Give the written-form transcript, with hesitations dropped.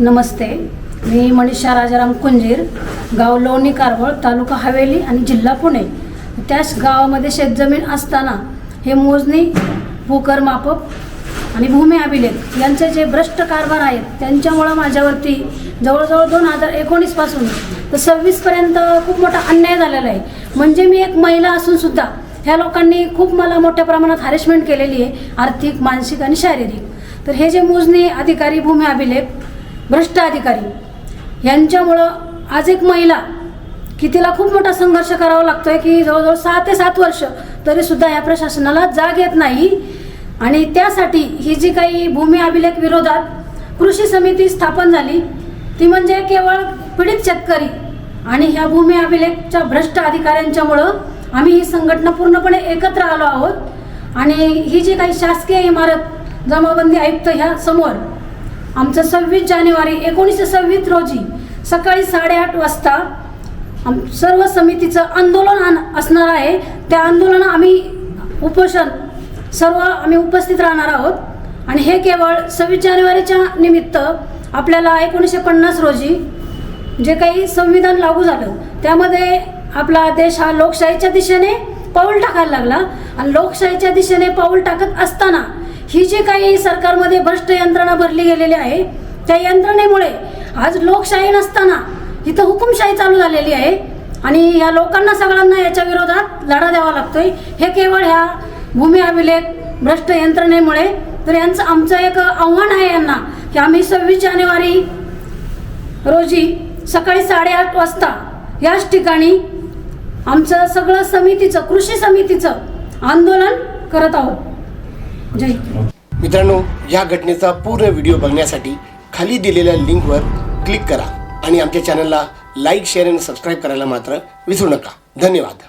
नमस्ते, मी मनीषा राजाराम कुंजीर, गाव लोणी कारवळ, तालुका हवेली आणि जिल्हा पुणे. त्याच गावामध्ये शेतजमीन असताना हे मोजणी, भूकर मापक आणि भूमी अभिलेख यांचे जे भ्रष्ट कारभार आहेत त्यांच्यामुळं माझ्यावरती जवळजवळ 2019 पासून तर 26 पर्यंत खूप मोठा अन्याय झालेला आहे. म्हणजे मी एक महिला असून सुद्धा ह्या लोकांनी खूप मला मोठ्या प्रमाणात हॅरेसमेंट केलेली आहे, आर्थिक, मानसिक आणि शारीरिक. तर हे जे मोजणी अधिकारी, भूमी अभिलेख, भ्रष्ट अधिकारी यांच्यामुळं आज एक महिला की तिला खूप मोठा संघर्ष करावा लागतोय की जवळजवळ 6 ते 7 वर्ष तरीसुद्धा या प्रशासनाला जाग येत नाही. आणि त्यासाठी ही जी काही भूमी अभिलेख विरोधात कृषी समिती स्थापन झाली ती म्हणजे केवळ पीडित शेतकरी आणि ह्या भूमी अभिलेखच्या भ्रष्ट अधिकाऱ्यांच्यामुळं आम्ही ही संघटना पूर्णपणे एकत्र आलो आहोत. आणि ही जी काही शासकीय इमारत जमाबंदी आयुक्त ह्या समोर आमचं 26 जानेवारी 1926 रोजी सकाळी 8:30 वाजता सर्व समितीचं आंदोलन असणार आहे. त्या आंदोलनात आम्ही उपोषण सर्व आम्ही उपस्थित राहणार आहोत. आणि हे केवळ 26 जानेवारीच्या निमित्त आपल्याला 1950 रोजी जे काही संविधान लागू झालं त्यामध्ये आपला देश हा लोकशाहीच्या दिशेने पाऊल टाकायला लागला. आणि लोकशाहीच्या दिशेने पाऊल टाकत असताना ही जी काही सरकारमध्ये भ्रष्ट यंत्रणा भरली गेलेली आहे त्या यंत्रणेमुळे आज लोकशाही नसताना इथं हुकुमशाही चालू झालेली आहे. आणि या लोकांना सगळ्यांना याच्या विरोधात लढा द्यावा लागतोय. हे केवळ ह्या भूमी अभिलेख भ्रष्ट यंत्रणेमुळे. तर यांचं आमचं एक आव्हान आहे यांना की आम्ही 26 जानेवारी रोजी सकाळी 8:30 वाजता याच ठिकाणी आमचं सगळं समितीचं, कृषी समितीचं आंदोलन करत आहोत. जय हिंद. मित्रांनो, या घटनेचा पूर्ण व्हिडिओ बघण्यासाठी खाली दिलेल्या लिंकवर क्लिक करा आणि आमच्या चॅनलला लाईक, शेअर आणि सबस्क्राईब करायला मात्र विसरू नका. धन्यवाद.